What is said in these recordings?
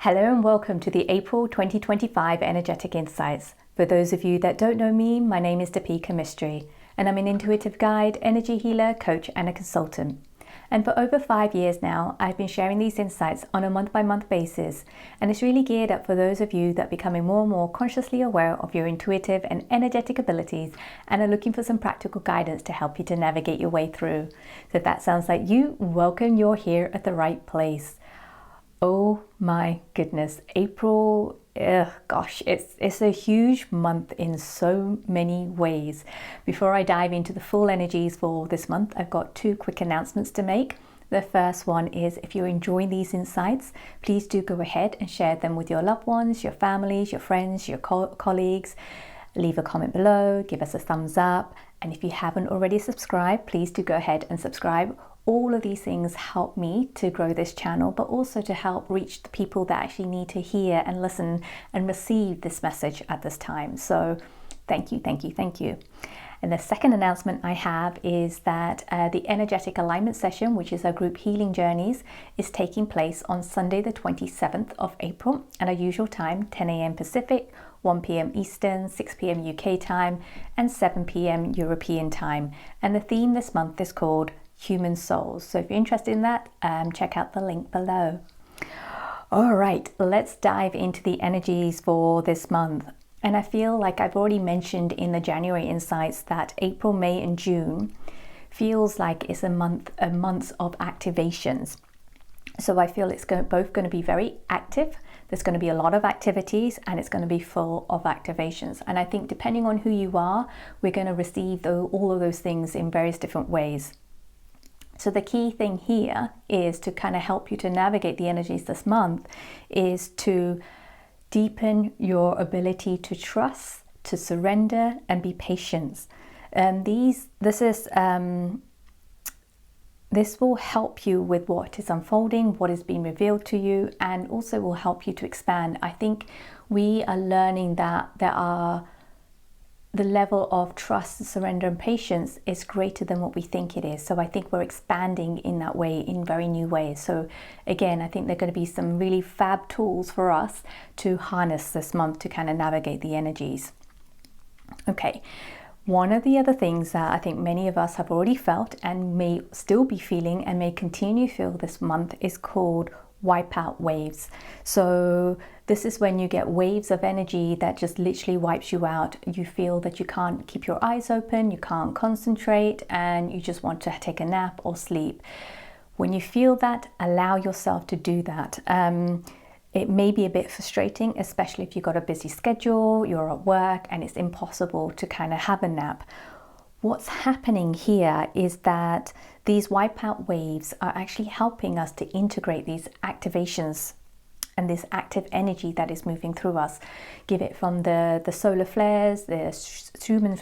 Hello and welcome to the April 2025 Energetic Insights. For those of you that don't know me, my name is Deepika Mystery, and I'm an intuitive guide, energy healer, coach, and a consultant. And for over 5 years now, I've been sharing these insights on a month-by-month basis, and it's really geared up for those of you that are becoming more and more consciously aware of your intuitive and energetic abilities and are looking for some practical guidance to help you to navigate your way through. So if that sounds like you, welcome, you're here at the right place. Oh my goodness, April, it's a huge month in so many ways. Before I dive into the full energies for this month, I've got 2 quick announcements to make. The first one is if you're enjoying these insights, please do go ahead and share them with your loved ones, your families, your friends, your colleagues. Leave a comment below, give us a thumbs up, and if you haven't already subscribed, please do go ahead and subscribe. All of these things help me to grow this channel, but also to help reach the people that actually need to hear and listen and receive this message at this time. So thank you, thank you, thank you. And the second announcement I have is that the energetic alignment session, which is our group healing journeys, is taking place on Sunday the 27th of April at our usual time, 10 a.m. Pacific, 1 p.m. Eastern, 6 p.m. UK time, and 7 p.m. European time. And the theme this month is called Human Souls. So if you're interested in that, check out the link below. All right, let's dive into the energies for this month. And I feel like I've already mentioned in the January insights that April, May, and June feels like it's a month of activations. So I feel it's both going to be very active. There's going to be a lot of activities and it's going to be full of activations. And I think depending on who you are, we're going to receive all of those things in various different ways. So the key thing here is to kind of help you to navigate the energies this month is to deepen your ability to trust, to surrender, and be patient. This will help you with what is unfolding, what is being revealed to you, and also will help you to expand. I think we are learning that the level of trust, surrender, and patience is greater than what we think it is. So I think we're expanding in that way, in very new ways. So again, I think there are going to be some really fab tools for us to harness this month to kind of navigate the energies. Okay. One of the other things that I think many of us have already felt and may still be feeling and may continue to feel this month is called wipeout waves. So this is when you get waves of energy that just literally wipes you out. You feel that you can't keep your eyes open, you can't concentrate, and you just want to take a nap or sleep. When you feel that, allow yourself to do that. It may be a bit frustrating, especially if you've got a busy schedule, you're at work, and it's impossible to kind of have a nap. What's happening here is that these wipeout waves are actually helping us to integrate these activations and this active energy that is moving through us. Give it from the solar flares, the Schumann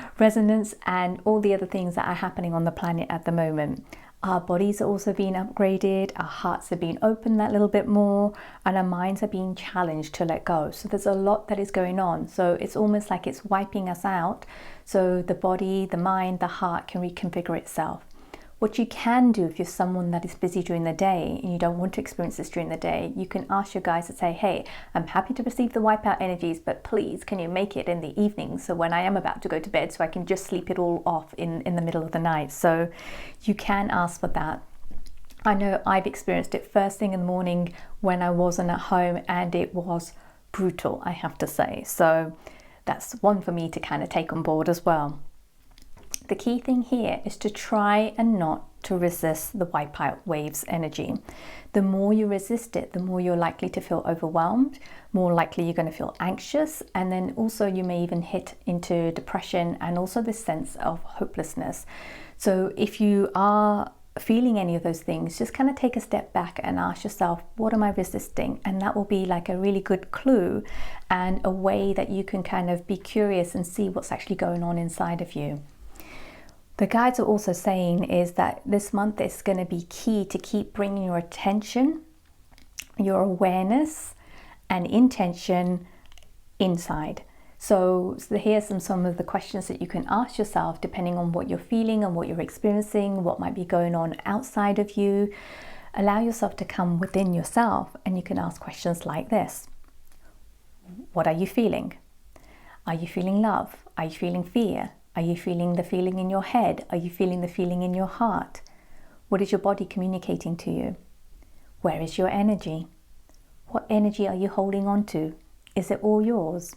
resonance, and all the other things that are happening on the planet at the moment. Our bodies are also being upgraded, our hearts are being opened that little bit more, and our minds are being challenged to let go. So there's a lot that is going on. So it's almost like it's wiping us out so the body, the mind, the heart can reconfigure itself. What you can do if you're someone that is busy during the day and you don't want to experience this during the day, you can ask your guides to say, hey, I'm happy to receive the wipeout energies, but please, can you make it in the evening? So when I am about to go to bed, so I can just sleep it all off in the middle of the night. So you can ask for that. I know I've experienced it first thing in the morning when I wasn't at home, and it was brutal, I have to say. So that's one for me to kind of take on board as well. The key thing here is to try and not to resist the wipeout waves energy. The more you resist it, the more you're likely to feel overwhelmed, more likely you're going to feel anxious, and then also you may even hit into depression and also this sense of hopelessness. So if you are feeling any of those things, just kind of take a step back and ask yourself, what am I resisting? And that will be like a really good clue and a way that you can kind of be curious and see what's actually going on inside of you. The guides are also saying is that this month is going to be key to keep bringing your attention, your awareness and intention inside. So here's some of the questions that you can ask yourself depending on what you're feeling and what you're experiencing, what might be going on outside of you. Allow yourself to come within yourself, and you can ask questions like this. What are you feeling? Are you feeling love? Are you feeling fear? Are you feeling the feeling in your head? Are you feeling the feeling in your heart? What is your body communicating to you? Where is your energy? What energy are you holding on to? Is it all yours?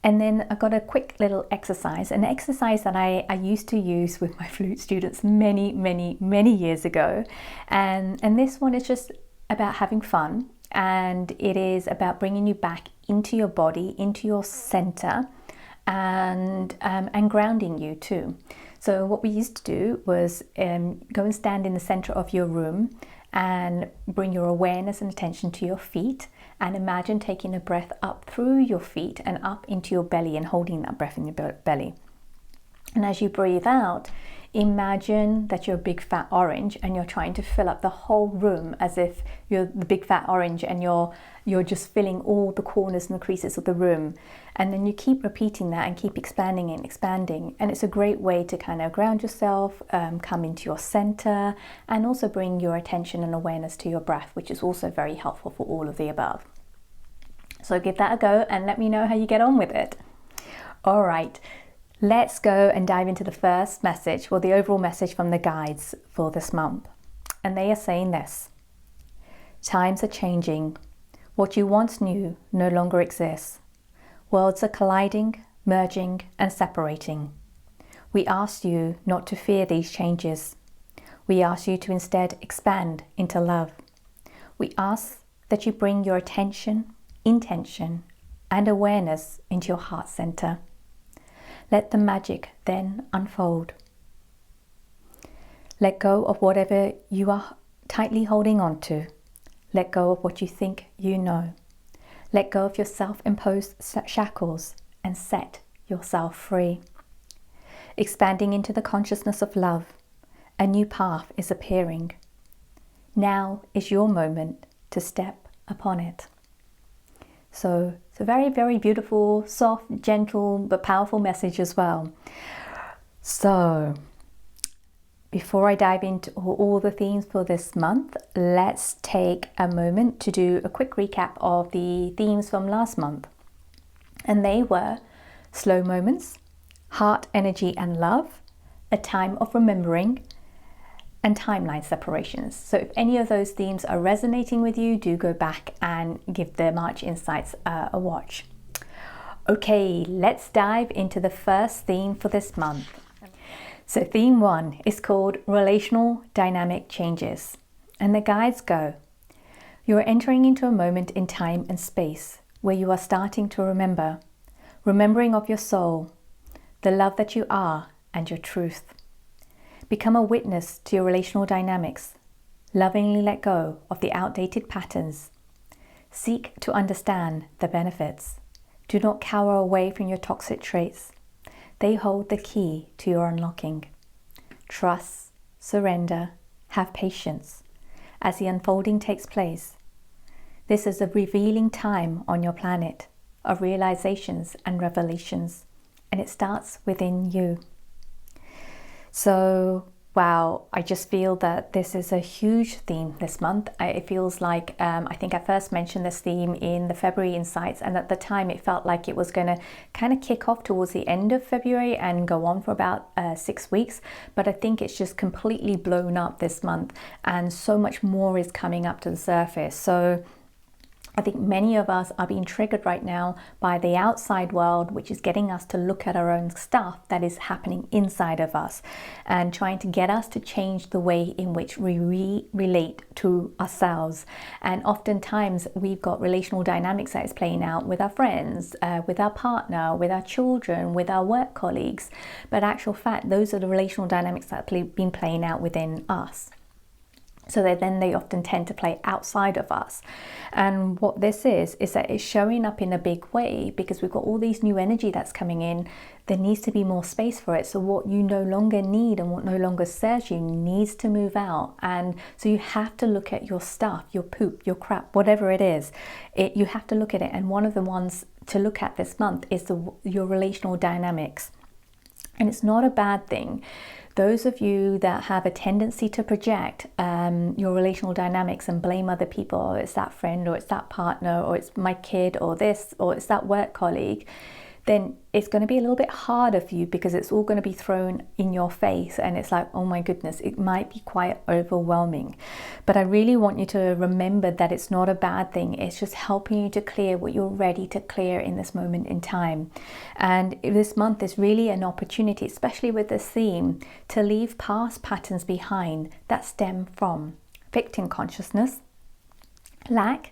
And then I got a quick little exercise, an exercise that I used to use with my flute students many years ago. And this one is just about having fun, and it is about bringing you back into your body, into your center, and grounding you too. So what we used to do was go and stand in the center of your room and bring your awareness and attention to your feet, and imagine taking a breath up through your feet and up into your belly and holding that breath in your belly. And as you breathe out, imagine that you're a big fat orange and you're trying to fill up the whole room as if you're the big fat orange, and you're just filling all the corners and the creases of the room. And then you keep repeating that and keep expanding and expanding. And it's a great way to kind of ground yourself, come into your center, and also bring your attention and awareness to your breath, which is also very helpful for all of the above. So give that a go and let me know how you get on with it. All right. Let's go and dive into the first message, well, the overall message from the guides for this month. And they are saying this: times are changing. What you once knew no longer exists. Worlds are colliding, merging, and separating. We ask you not to fear these changes. We ask you to instead expand into love. We ask that you bring your attention, intention, and awareness into your heart center. Let the magic then unfold. Let go of whatever you are tightly holding on to. Let go of what you think you know. Let go of your self-imposed shackles and set yourself free. Expanding into the consciousness of love, a new path is appearing. Now is your moment to step upon it. So it's a very beautiful, soft, gentle, but powerful message as well. So before I dive into all the themes for this month, let's take a moment to do a quick recap of the themes from last month. And they were slow moments, heart, energy, and love, a time of remembering, and timeline separations. So if any of those themes are resonating with you, do go back and give the March Insights a watch. Okay, let's dive into the first theme for this month. So theme 1 is called Relational Dynamic Changes. And the guides go: you are entering into a moment in time and space where you are starting to remembering of your soul, the love that you are, and your truth. Become a witness to your relational dynamics. Lovingly let go of the outdated patterns. Seek to understand the benefits. Do not cower away from your toxic traits. They hold the key to your unlocking. Trust, surrender, have patience as the unfolding takes place. This is a revealing time on your planet of realizations and revelations, and it starts within you. So, wow, I just feel that this is a huge theme this month. It feels like, I think I first mentioned this theme in the February Insights, and at the time it felt like it was going to kind of kick off towards the end of February and go on for about 6 weeks. But I think it's just completely blown up this month, and so much more is coming up to the surface. So I think many of us are being triggered right now by the outside world, which is getting us to look at our own stuff that is happening inside of us and trying to get us to change the way in which we relate to ourselves. And oftentimes we've got relational dynamics that is playing out with our friends, with our partner, with our children, with our work colleagues. But actual fact, those are the relational dynamics that have been playing out within us. So they often tend to play outside of us. And what this is that it's showing up in a big way because we've got all these new energy that's coming in. There needs to be more space for it. So what you no longer need and what no longer serves you needs to move out. And so you have to look at your stuff, your poop, your crap, whatever it is. You have to look at it. And one of the ones to look at this month is your relational dynamics. And it's not a bad thing. Those of you that have a tendency to project your relational dynamics and blame other people, or it's that friend, or it's that partner, or it's my kid, or this, or it's that work colleague, then it's going to be a little bit harder for you, because it's all going to be thrown in your face, and it's like, oh my goodness, it might be quite overwhelming. But I really want you to remember that it's not a bad thing. It's just helping you to clear what you're ready to clear in this moment in time. And this month is really an opportunity, especially with this theme, to leave past patterns behind that stem from victim consciousness, lack,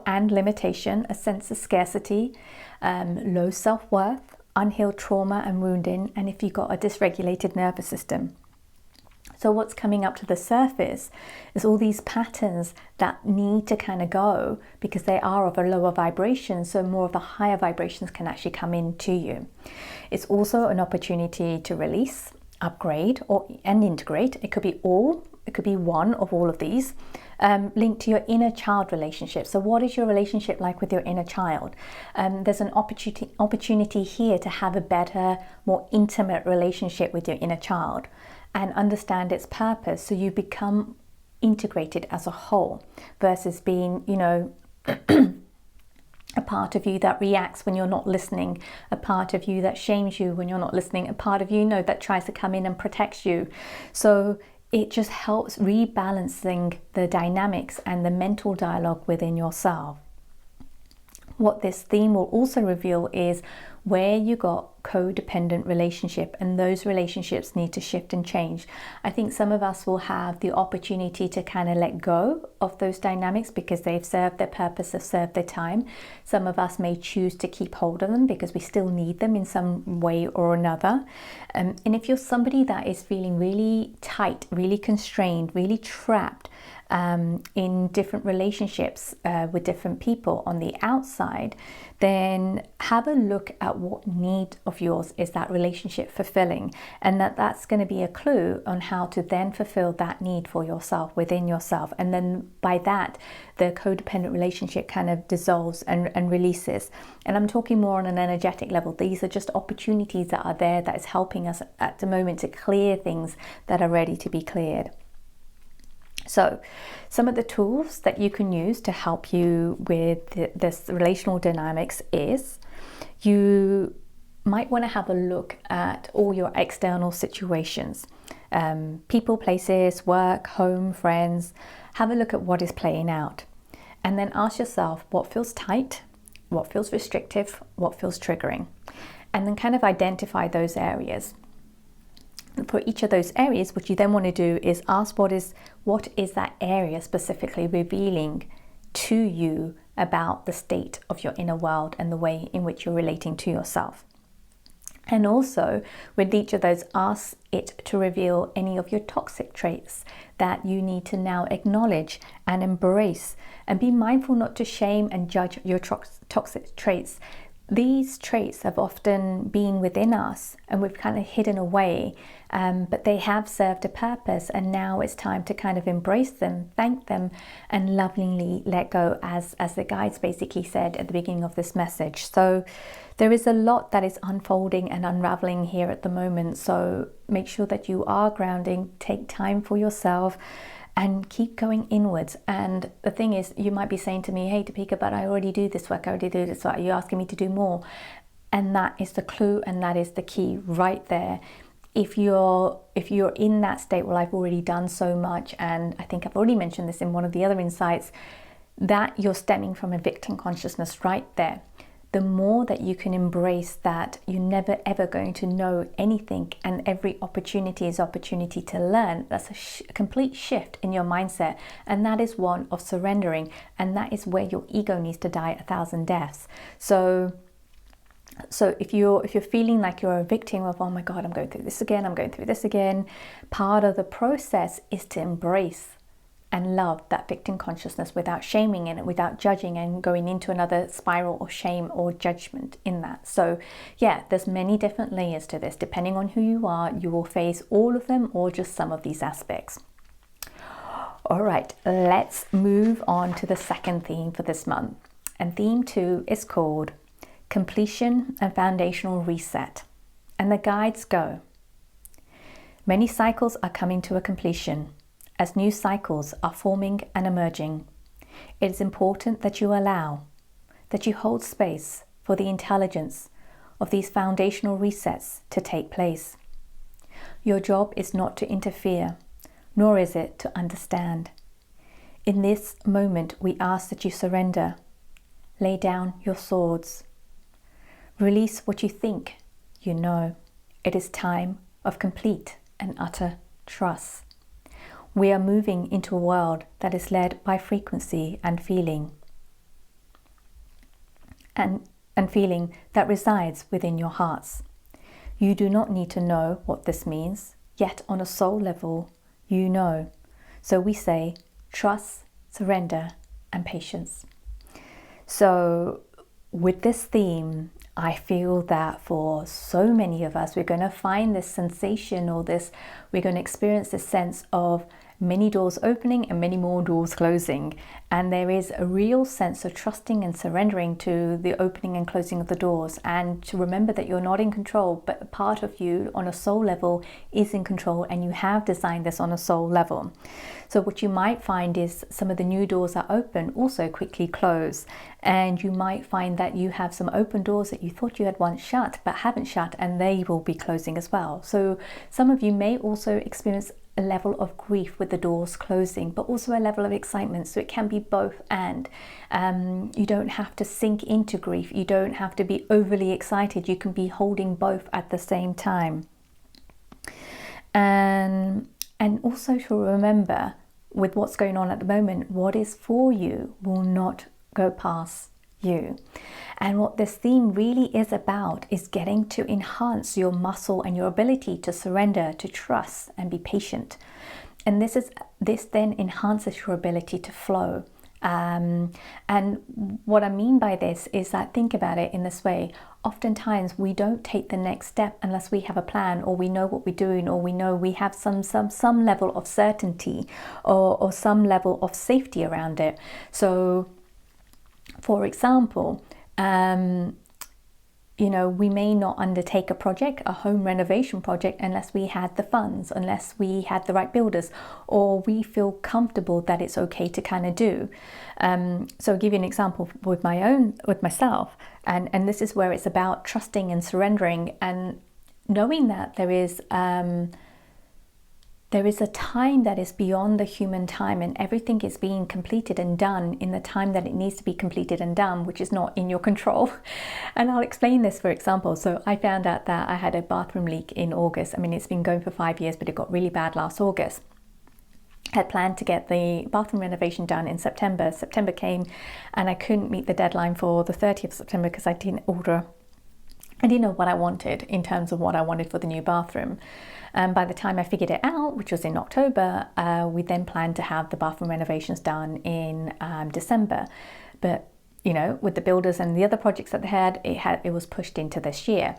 and limitation, a sense of scarcity, low self-worth, unhealed trauma and wounding, and if you've got a dysregulated nervous system. So what's coming up to the surface is all these patterns that need to kind of go, because they are of a lower vibration, so more of the higher vibrations can actually come into you. It's also an opportunity to release, upgrade, and integrate. It could be all, it could be one of all of these. Linked to your inner child relationship. So what is your relationship like with your inner child? There's an opportunity here to have a better, more intimate relationship with your inner child and understand its purpose, so you become integrated as a whole, versus being, a part of you that reacts when you're not listening, a part of you that shames you when you're not listening, a part of you, that tries to come in and protects you. So it just helps rebalancing the dynamics and the mental dialogue within yourself. What this theme will also reveal is where you got codependent relationship, and those relationships need to shift and change. I think some of us will have the opportunity to kind of let go of those dynamics because they've served their purpose, have served their time. Some of us may choose to keep hold of them because we still need them in some way or another. And if you're somebody that is feeling really tight, really constrained, really trapped in different relationships with different people on the outside, then have a look at what need of yours is that relationship fulfilling, and that's going to be a clue on how to then fulfill that need for yourself within yourself. And then by that, the codependent relationship kind of dissolves and releases. And I'm talking more on an energetic level. These are just opportunities that are there that is helping us at the moment to clear things that are ready to be cleared. So some of the tools that you can use to help you with this relational dynamics is, you might want to have a look at all your external situations, people, places, work, home, friends. Have a look at what is playing out, and then ask yourself what feels tight, what feels restrictive, what feels triggering, and then kind of identify those areas. For each of those areas, what you then want to do is ask what is that area specifically revealing to you about the state of your inner world and the way in which you're relating to yourself. And also with each of those, ask it to reveal any of your toxic traits that you need to now acknowledge and embrace, and be mindful not to shame and judge your toxic traits. These traits have often been within us and we've kind of hidden away, but they have served a purpose, and now it's time to kind of embrace them, thank them, and lovingly let go, as the guides basically said at the beginning of this message. So there is a lot that is unfolding and unraveling here at the moment, so make sure that you are grounding, take time for yourself, and keep going inwards. And the thing is, you might be saying to me, hey Deepika, but I already do this work, I already do this work, are you asking me to do more? And that is the clue, and that is the key right there. If you're in that state, well, I've already done so much, and I think I've already mentioned this in one of the other insights, that you're stemming from a victim consciousness right there. The more that you can embrace that you're never ever going to know anything, and every opportunity is opportunity to learn, that's a complete shift in your mindset, and that is one of surrendering, and that is where your ego needs to die 1,000 deaths. So if you're feeling like you're a victim of, oh my God, I'm going through this again, part of the process is to embrace and love that victim consciousness without shaming in it, without judging and going into another spiral of shame or judgment in that. So yeah, there's many different layers to this. Depending on who you are, you will face all of them or just some of these aspects. All right, let's move on to the second theme for this month. And theme 2 is called Completion and Foundational Reset. And the guides go. Many cycles are coming to a completion as new cycles are forming and emerging. It is important that you allow, that you hold space for the intelligence of these foundational resets to take place. Your job is not to interfere, nor is it to understand. In this moment, we ask that you surrender. Lay down your swords. Release what you think you know. It is time of complete and utter trust. We are moving into a world that is led by frequency and feeling. And feeling that resides within your hearts. You do not need to know what this means, yet on a soul level, you know. So we say trust, surrender, and patience. So with this theme, I feel that for so many of us, we're going to find this sensation or we're going to experience this sense of many doors opening and many more doors closing. And there is a real sense of trusting and surrendering to the opening and closing of the doors, and to remember that you're not in control, but a part of you on a soul level is in control, and you have designed this on a soul level. So what you might find is some of the new doors that open also quickly close, and you might find that you have some open doors that you thought you had once shut but haven't shut, and they will be closing as well. So some of you may also experience a level of grief with the doors closing, but also a level of excitement. So it can be both, and you don't have to sink into grief. You don't have to be overly excited. You can be holding both at the same time. And also to remember, with what's going on at the moment, what is for you will not go past you. And what this theme really is about is getting to enhance your muscle and your ability to surrender, to trust, and be patient. And this then enhances your ability to flow. And what I mean by this is that, think about it in this way. Oftentimes we don't take the next step unless we have a plan, or we know what we're doing, or we know we have some level of certainty or some level of safety around it. So for example, we may not undertake a project, a home renovation project, unless we had the funds, unless we had the right builders, or we feel comfortable that it's okay to kind of do. So I'll give you an example with myself, and this is where it's about trusting and surrendering, and knowing that there is a time that is beyond the human time, and everything is being completed and done in the time that it needs to be completed and done, which is not in your control. And I'll explain this, for example. So I found out that I had a bathroom leak in August. I mean, it's been going for 5 years, but it got really bad last August. I had planned to get the bathroom renovation done in September. September came and I couldn't meet the deadline for the 30th of September because I didn't know what I wanted in terms of what I wanted for the new bathroom. By the time I figured it out, which was in October, we then planned to have the bathroom renovations done in December. But, with the builders and the other projects that they had, it was pushed into this year.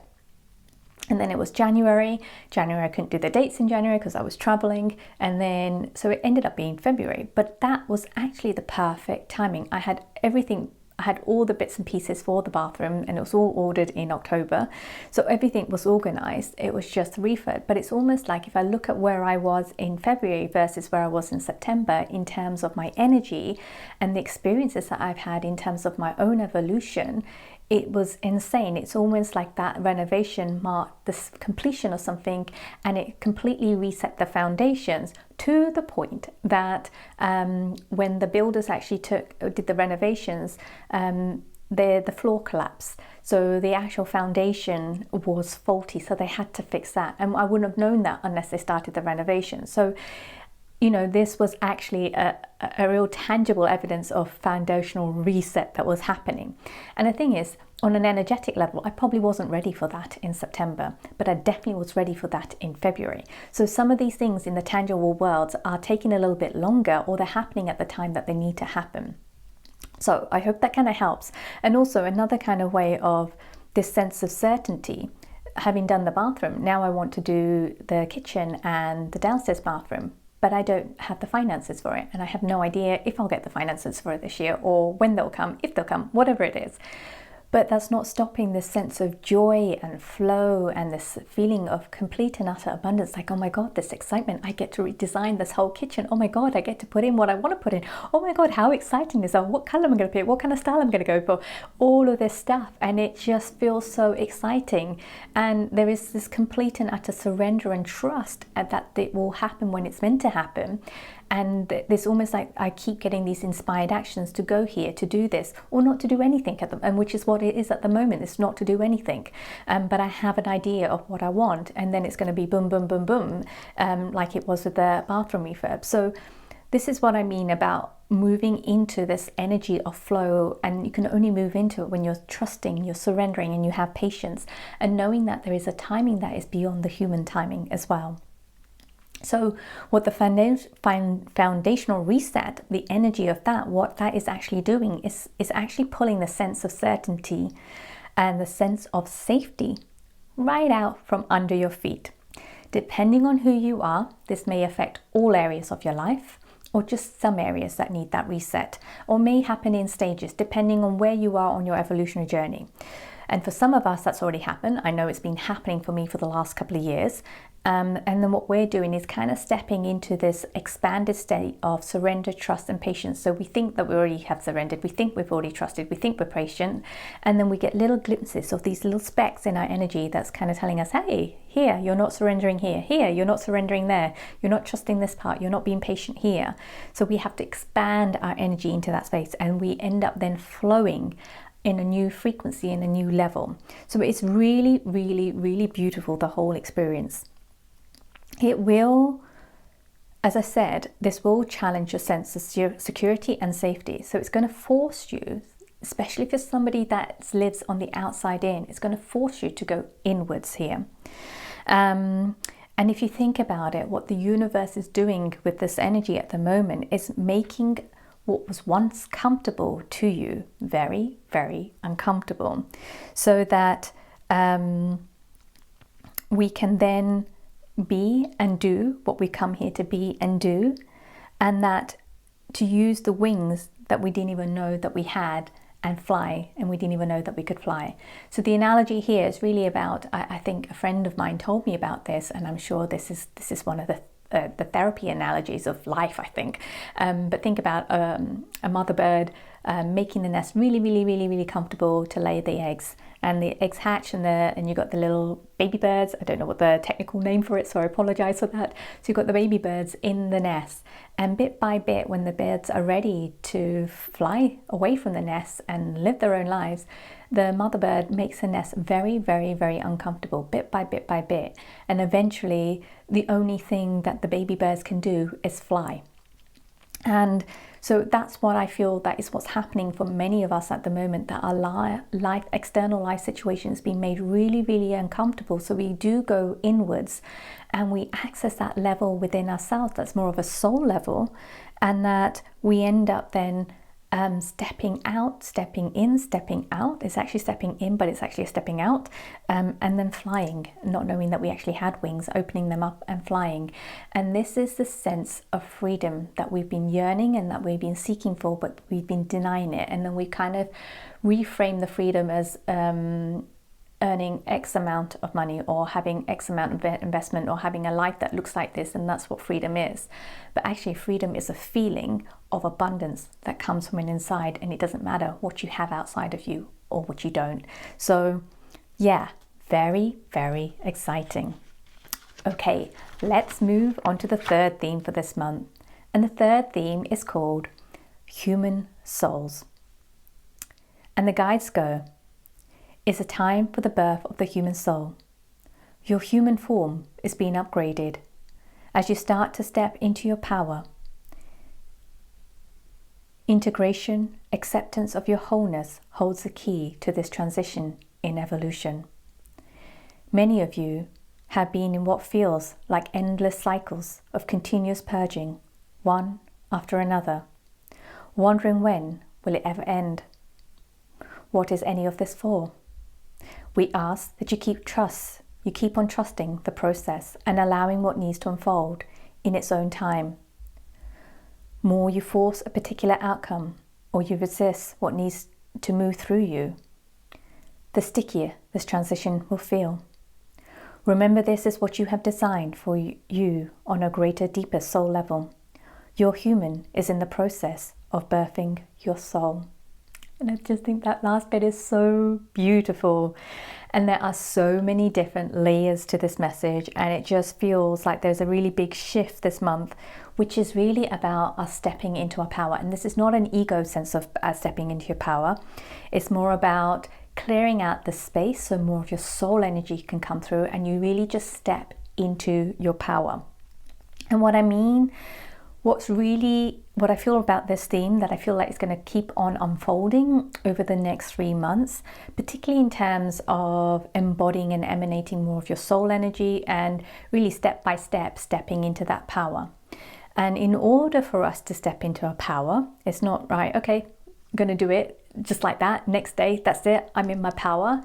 And then it was January. I couldn't do the dates in January because I was traveling. And then, so it ended up being February. But that was actually the perfect timing. I had everything. I had all the bits and pieces for the bathroom, and it was all ordered in October. So everything was organized. It was just refurb. But it's almost like if I look at where I was in February versus where I was in September in terms of my energy and the experiences that I've had in terms of my own evolution, it was insane. It's almost like that renovation marked the completion of something, and it completely reset the foundations, to the point that when the builders actually did the renovations, the floor collapsed. So the actual foundation was faulty, so they had to fix that. And I wouldn't have known that unless they started the renovation. So this was actually a real tangible evidence of foundational reset that was happening. And the thing is, on an energetic level, I probably wasn't ready for that in September, but I definitely was ready for that in February. So some of these things in the tangible worlds are taking a little bit longer, or they're happening at the time that they need to happen. So I hope that kind of helps. And also another kind of way of this sense of certainty, having done the bathroom, now I want to do the kitchen and the downstairs bathroom. But I don't have the finances for it, and I have no idea if I'll get the finances for it this year, or when they'll come, if they'll come, whatever it is. But that's not stopping this sense of joy and flow and this feeling of complete and utter abundance. Like, oh my God, this excitement. I get to redesign this whole kitchen. Oh my God, I get to put in what I want to put in. Oh my God, how exciting is that? What color am I going to pick? What kind of style I'm going to go for? All of this stuff. And it just feels so exciting. And there is this complete and utter surrender and trust that it will happen when it's meant to happen. And there's almost like I keep getting these inspired actions to go here, to do this, or not to do anything at them, and which is what it is at the moment. It's not to do anything, but I have an idea of what I want, and then it's going to be boom, boom, boom, boom, like it was with the bathroom refurb. So this is what I mean about moving into this energy of flow, and you can only move into it when you're trusting, you're surrendering, and you have patience, and knowing that there is a timing that is beyond the human timing as well. So what the foundational reset, the energy of that, what that is actually doing is actually pulling the sense of certainty and the sense of safety right out from under your feet. Depending on who you are, this may affect all areas of your life, or just some areas that need that reset, or may happen in stages depending on where you are on your evolutionary journey. And for some of us, that's already happened. I know it's been happening for me for the last couple of years. And then what we're doing is kind of stepping into this expanded state of surrender, trust, and patience. So we think that we already have surrendered. We think we've already trusted. We think we're patient. And then we get little glimpses of these little specks in our energy that's kind of telling us, hey, here, you're not surrendering here. Here, you're not surrendering there. You're not trusting this part. You're not being patient here. So we have to expand our energy into that space. And we end up then flowing in a new frequency, in a new level. So it's really, really, really beautiful, the whole experience. It will, as I said, this will challenge your sense of security and safety. So it's going to force you, especially if you're somebody that lives on the outside in, it's going to force you to go inwards here. And if you think about it, what the universe is doing with this energy at the moment is making what was once comfortable to you very, very uncomfortable, so that we can then be and do what we come here to be and do, and that to use the wings that we didn't even know that we had and fly, and we didn't even know that we could fly. So the analogy here is really about, I think a friend of mine told me about this, and I'm sure this is one of the therapy analogies of life, I think. But think about a mother bird making the nest really, really, really, really comfortable to lay the eggs. And the eggs hatch, and you got the little baby birds. I don't know what the technical name for it, so I apologize for that. So you've got the baby birds in the nest. And bit by bit, when the birds are ready to fly away from the nest and live their own lives, the mother bird makes the nest very, very, very uncomfortable, bit by bit by bit. And eventually, the only thing that the baby birds can do is fly. And so that's what I feel that is what's happening for many of us at the moment, that our external life situation has been made really, really uncomfortable. So we do go inwards and we access that level within ourselves that's more of a soul level, and that we end up then stepping out, stepping in, stepping out. It's actually stepping in, but it's actually stepping out, and then flying, not knowing that we actually had wings, opening them up and flying. And this is the sense of freedom that we've been yearning and that we've been seeking for, but we've been denying it. And then we kind of reframe the freedom as earning X amount of money, or having X amount of investment, or having a life that looks like this, and that's what freedom is. But actually freedom is a feeling of abundance that comes from an inside, and it doesn't matter what you have outside of you or what you don't. So yeah, very, very exciting. Okay, let's move on to the third theme for this month. And the third theme is called Human Souls. And the guides go, it's a time for the birth of the human soul. Your human form is being upgraded as you start to step into your power. Integration, acceptance of your wholeness holds the key to this transition in evolution. Many of you have been in what feels like endless cycles of continuous purging, one after another, wondering when will it ever end? What is any of this for? We ask that you keep on trusting the process and allowing what needs to unfold in its own time. More you force a particular outcome, or you resist what needs to move through you, the stickier this transition will feel. Remember, this is what you have designed for you on a greater, deeper soul level. Your human is in the process of birthing your soul. And I just think that last bit is so beautiful. And there are so many different layers to this message. And it just feels like there's a really big shift this month, which is really about us stepping into our power. And this is not an ego sense of stepping into your power. It's more about clearing out the space so more of your soul energy can come through and you really just step into your power. And what I feel about this theme that I feel like is going to keep on unfolding over the next 3 months, particularly in terms of embodying and emanating more of your soul energy and really step by step stepping into that power. And in order for us to step into our power, it's not right, okay, I'm going to do it just like that, next day, that's it, I'm in my power.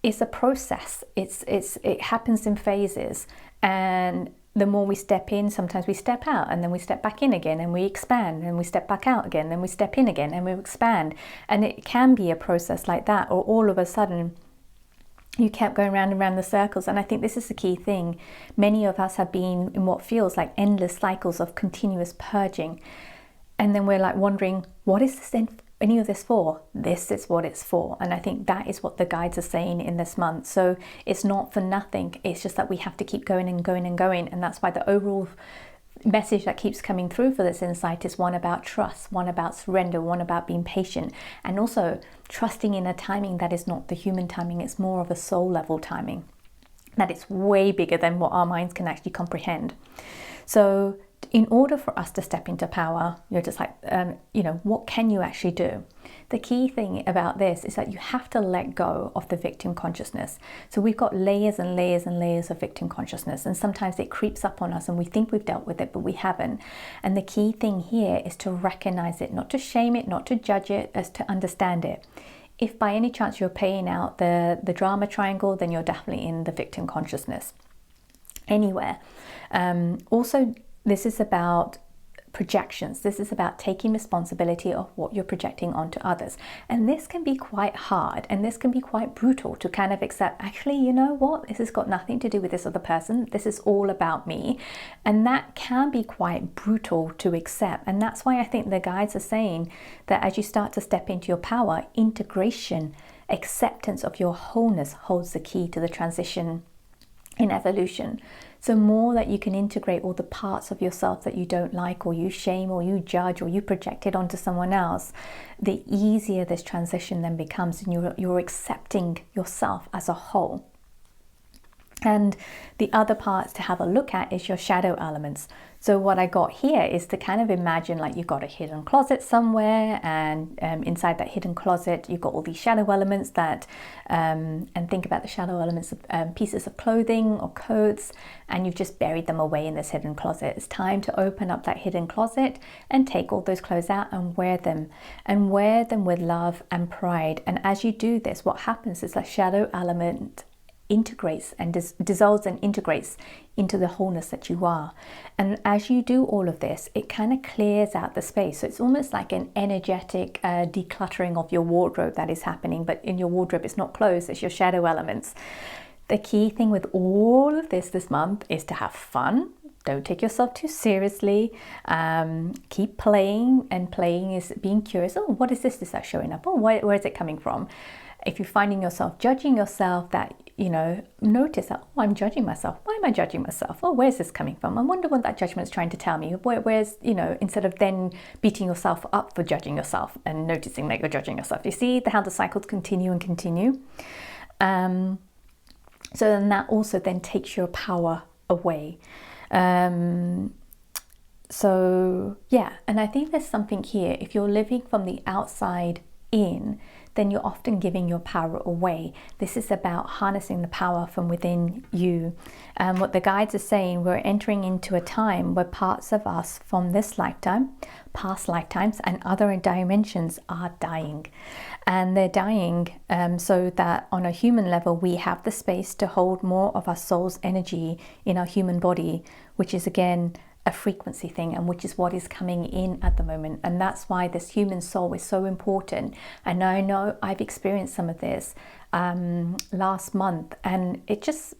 It's a process. It happens in phases. And the more we step in, sometimes we step out and then we step back in again and we expand and we step back out again, then we step in again and we expand. And it can be a process like that, or all of a sudden you kept going round and round the circles. And I think this is the key thing. Many of us have been in what feels like endless cycles of continuous purging. And then we're like wondering, what is any of this for? This is what it's for. And I think that is what the guides are saying in this month. So it's not for nothing. It's just that we have to keep going and going and going. And that's why the overall message that keeps coming through for this insight is one about trust, one about surrender, one about being patient, and also trusting in a timing that is not the human timing. It's more of a soul level timing that it's way bigger than what our minds can actually comprehend. So in order for us to step into power, you're just like, what can you actually do? The key thing about this is that you have to let go of the victim consciousness. So we've got layers and layers and layers of victim consciousness, and sometimes it creeps up on us and we think we've dealt with it, but we haven't. And the key thing here is to recognize it, not to shame it, not to judge it, as to understand it. If by any chance you're playing out the drama triangle, then you're definitely in the victim consciousness. Anywhere. Also, this is about projections. This is about taking responsibility of what you're projecting onto others. And this can be quite hard and this can be quite brutal to kind of accept, actually, you know what? This has got nothing to do with this other person. This is all about me. And that can be quite brutal to accept. And that's why I think the guides are saying that as you start to step into your power, integration, acceptance of your wholeness holds the key to the transition in evolution. So more that you can integrate all the parts of yourself that you don't like, or you shame, or you judge, or you project it onto someone else, the easier this transition then becomes, and you're accepting yourself as a whole. And the other parts to have a look at is your shadow elements. So what I got here is to kind of imagine like you've got a hidden closet somewhere, and inside that hidden closet you've got all these shadow elements that, and think about the shadow elements of pieces of clothing or coats, and you've just buried them away in this hidden closet. It's time to open up that hidden closet and take all those clothes out and wear them with love and pride. And as you do this, what happens is that shadow element integrates and dissolves and integrates into the wholeness that you are. And as you do all of this, it kind of clears out the space. So it's almost like an energetic decluttering of your wardrobe that is happening, but in your wardrobe it's not clothes, it's your shadow elements. The key thing with all of this month is to have fun. Don't take yourself too seriously. Keep playing, and playing is being curious. Oh, what is this that's showing up? Oh, where is it coming from? If you're finding yourself judging yourself, that notice that, oh, I'm judging myself. Why am I judging myself? Oh, where's this coming from? I wonder what that judgment is trying to tell me. Where's, instead of then beating yourself up for judging yourself and noticing that you're judging yourself. You see how the cycles continue and continue? So then that also then takes your power away. So yeah, and I think there's something here. If you're living from the outside in, then you're often giving your power away. This is about harnessing the power from within you. What the guides are saying, we're entering into a time where parts of us from this lifetime, past lifetimes, and other dimensions are dying. And they're dying so that on a human level, we have the space to hold more of our soul's energy in our human body, which is again, a frequency thing, and which is what is coming in at the moment. And that's why this human soul is so important. And I know I've experienced some of this last month, and it just,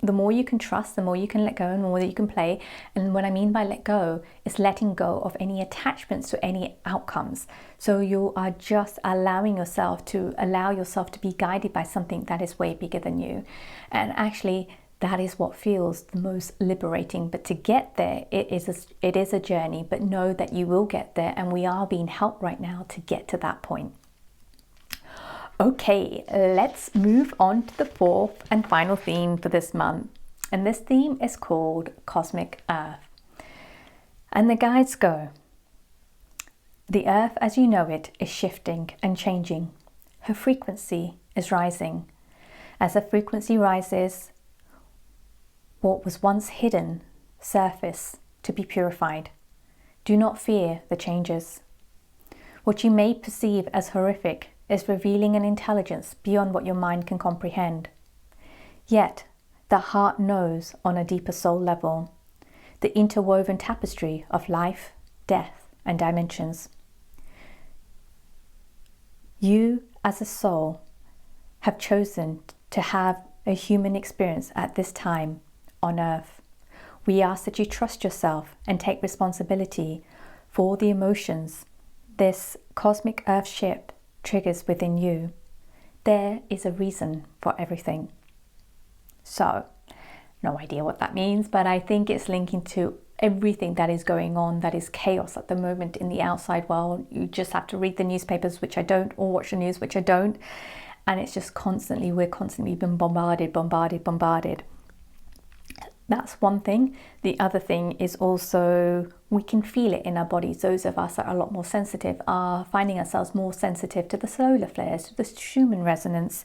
the more you can trust, the more you can let go, and the more that you can play. And what I mean by let go is letting go of any attachments to any outcomes. So you are just allowing yourself to be guided by something that is way bigger than you. And actually, that is what feels the most liberating. But to get there, it is a journey, but know that you will get there, and we are being helped right now to get to that point. Okay, let's move on to the fourth and final theme for this month. And this theme is called Cosmic Earth. And the guides go, the earth as you know it is shifting and changing. Her frequency is rising. As the frequency rises, what was once hidden surface to be purified. Do not fear the changes. What you may perceive as horrific is revealing an intelligence beyond what your mind can comprehend. Yet, the heart knows on a deeper soul level the interwoven tapestry of life, death, and dimensions. You, as a soul, have chosen to have a human experience at this time on Earth. We ask that you trust yourself and take responsibility for the emotions this cosmic Earth ship triggers within you. There is a reason for everything. So, no idea what that means, but I think it's linking to everything that is going on, that is chaos at the moment in the outside world. You just have to read the newspapers, which I don't, or watch the news, which I don't. And it's just we're constantly being bombarded. That's one thing. The other thing is also we can feel it in our bodies. Those of us that are a lot more sensitive are finding ourselves more sensitive to the solar flares, to the Schumann resonance,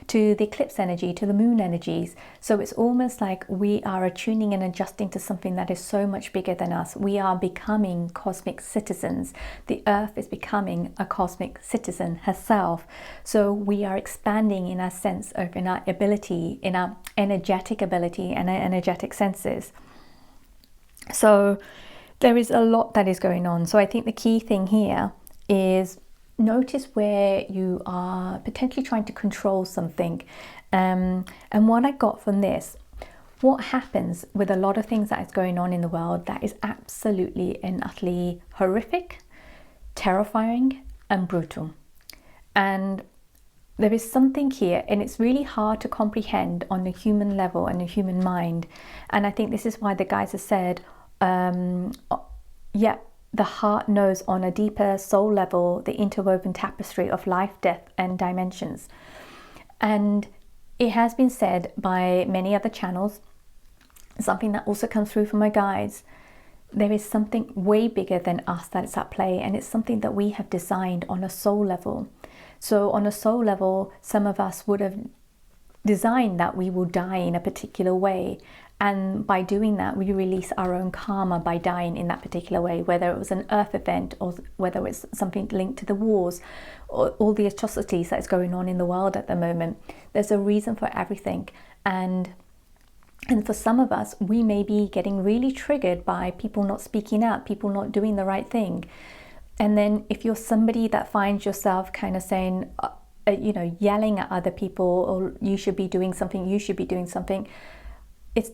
to the eclipse energy, to the moon energies. So it's almost like we are attuning and adjusting to something that is so much bigger than us. We are becoming cosmic citizens. The earth is becoming a cosmic citizen herself. So we are expanding in our sense of, in our ability, in our energetic ability and our energetic senses. So there is a lot that is going on. So I think the key thing here is notice where you are potentially trying to control something. And what I got from this, what happens with a lot of things that is going on in the world that is absolutely and utterly horrific, terrifying, and brutal. And there is something here, and it's really hard to comprehend on the human level and the human mind. And I think this is why the guys have said, the heart knows on a deeper soul level the interwoven tapestry of life, death, and dimensions. And it has been said by many other channels, something that also comes through from my guides, there is something way bigger than us that is at play, and it's something that we have designed on a soul level. So on a soul level, some of us would have designed that we will die in a particular way. And by doing that, we release our own karma by dying in that particular way, whether it was an earth event or whether it's something linked to the wars or all the atrocities that is going on in the world at the moment. There's a reason for everything. And for some of us, we may be getting really triggered by people not speaking out, people not doing the right thing. And then if you're somebody that finds yourself kind of saying, yelling at other people, or you should be doing something,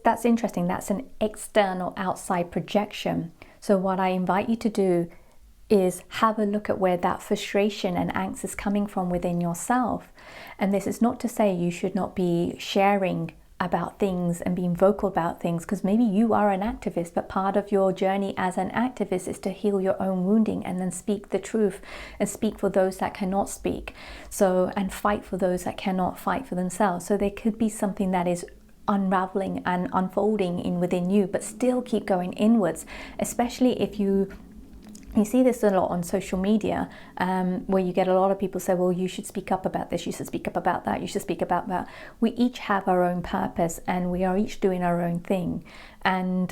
that's interesting. That's an external outside projection. So what I invite you to do is have a look at where that frustration and angst is coming from within yourself. And this is not to say you should not be sharing about things and being vocal about things, because maybe you are an activist, but part of your journey as an activist is to heal your own wounding and then speak the truth and speak for those that cannot speak. So, and fight for those that cannot fight for themselves. So there could be something that is unraveling and unfolding in within you, but still keep going inwards, especially if you see this a lot on social media, where you get a lot of people say, well, you should speak up about this, you should speak up about that, you should speak about that. We each have our own purpose and we are each doing our own thing. And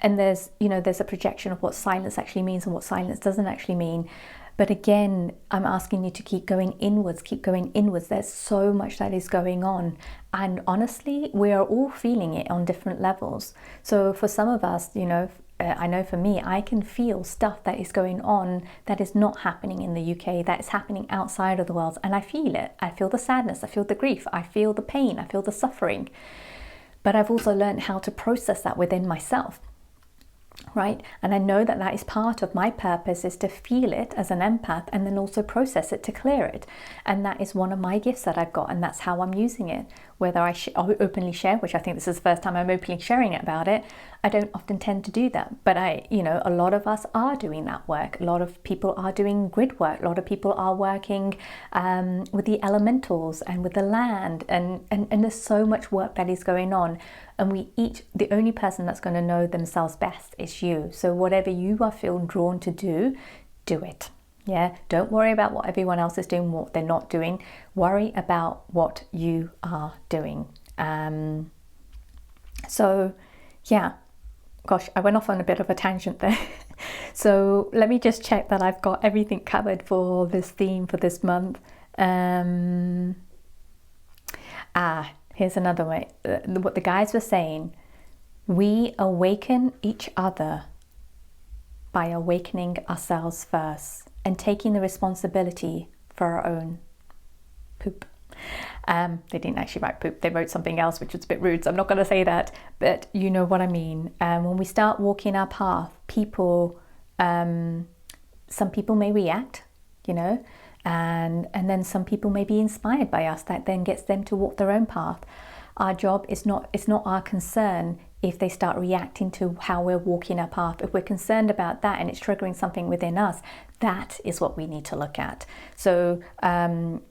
there's a projection of what silence actually means and what silence doesn't actually mean. But again, I'm asking you to keep going inwards. There's so much that is going on. And honestly, we are all feeling it on different levels. So for some of us, I know for me, I can feel stuff that is going on that is not happening in the UK, that is happening outside of the world, and I feel it. I feel the sadness, I feel the grief, I feel the pain, I feel the suffering. But I've also learned how to process that within myself, right? And I know that that is part of my purpose, is to feel it as an empath and then also process it to clear it. And that is one of my gifts that I've got, and that's how I'm using it. Whether I openly share, which I think this is the first time I'm openly sharing about it, I don't often tend to do that. But a lot of us are doing that work. A lot of people are doing grid work. A lot of people are working with the elementals and with the land. And there's so much work that is going on. And the only person that's going to know themselves best is you. So whatever you are feeling drawn to do it. Yeah, don't worry about what everyone else is doing, what they're not doing. Worry about what you are doing. So yeah, gosh, I went off on a bit of a tangent there. So let me just check that I've got everything covered for this theme for this month. Here's another way. What the guys were saying, we awaken each other by awakening ourselves first and taking the responsibility for our own poop. They didn't actually write poop, they wrote something else, which was a bit rude, so I'm not going to say that, but you know what I mean. When we start walking our path, some people may react, and then some people may be inspired by us, that then gets them to walk their own path. Our job is not our concern if they start reacting to how we're walking our path. If we're concerned about that and it's triggering something within us, that is what we need to look at. So I've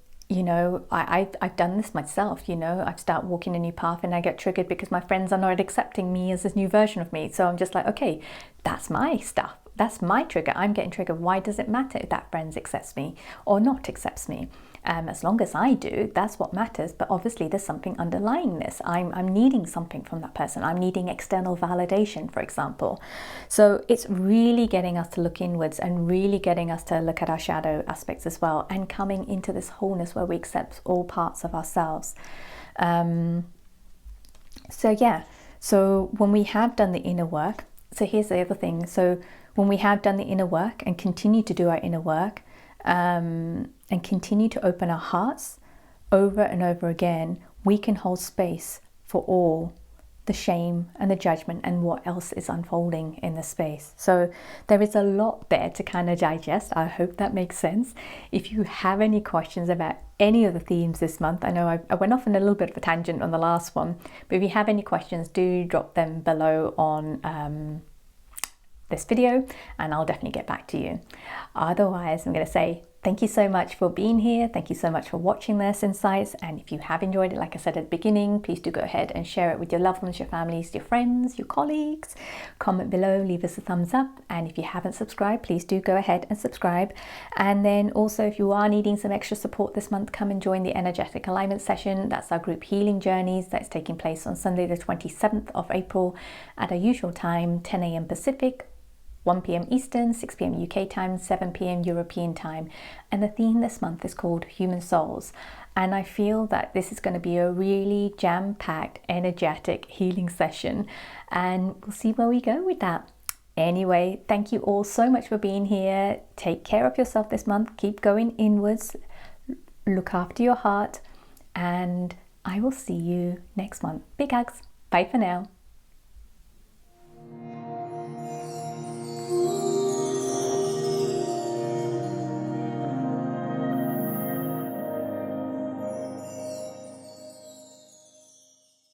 done this myself. I've started walking a new path and I get triggered because my friends are not accepting me as this new version of me. So I'm just like, okay, that's my stuff. That's my trigger. I'm getting triggered. Why does it matter if that friend accepts me or not accepts me? As long as I do, that's what matters. But obviously there's something underlying this. I'm needing something from that person. I'm needing external validation, for example. So it's really getting us to look inwards and really getting us to look at our shadow aspects as well, and coming into this wholeness where we accept all parts of ourselves. So when we have done the inner work, so here's the other thing. So when we have done the inner work and continue to do our inner work, and continue to open our hearts over and over again, we can hold space for all the shame and the judgment and what else is unfolding in the space. So there is a lot there to kind of digest. I hope that makes sense. If you have any questions about any of the themes this month, I know I went off on a little bit of a tangent on the last one, but if you have any questions, do drop them below on this video and I'll definitely get back to you. Otherwise, I'm going to say thank you so much for being here. Thank you so much for watching this insights. And if you have enjoyed it, like I said at the beginning, please do go ahead and share it with your loved ones, your families, your friends, your colleagues. Comment below, leave us a thumbs up. And if you haven't subscribed, please do go ahead and subscribe. And then also, if you are needing some extra support this month, come and join the energetic alignment session. That's our group healing journeys that's taking place on Sunday the 27th of April at our usual time, 10 a.m. Pacific, 1 p.m. Eastern, 6 p.m. UK time, 7 p.m. European time. And the theme this month is called Human Souls. And I feel that this is going to be a really jam-packed, energetic healing session. And we'll see where we go with that. Anyway, thank you all so much for being here. Take care of yourself this month. Keep going inwards. Look after your heart. And I will see you next month. Big hugs. Bye for now.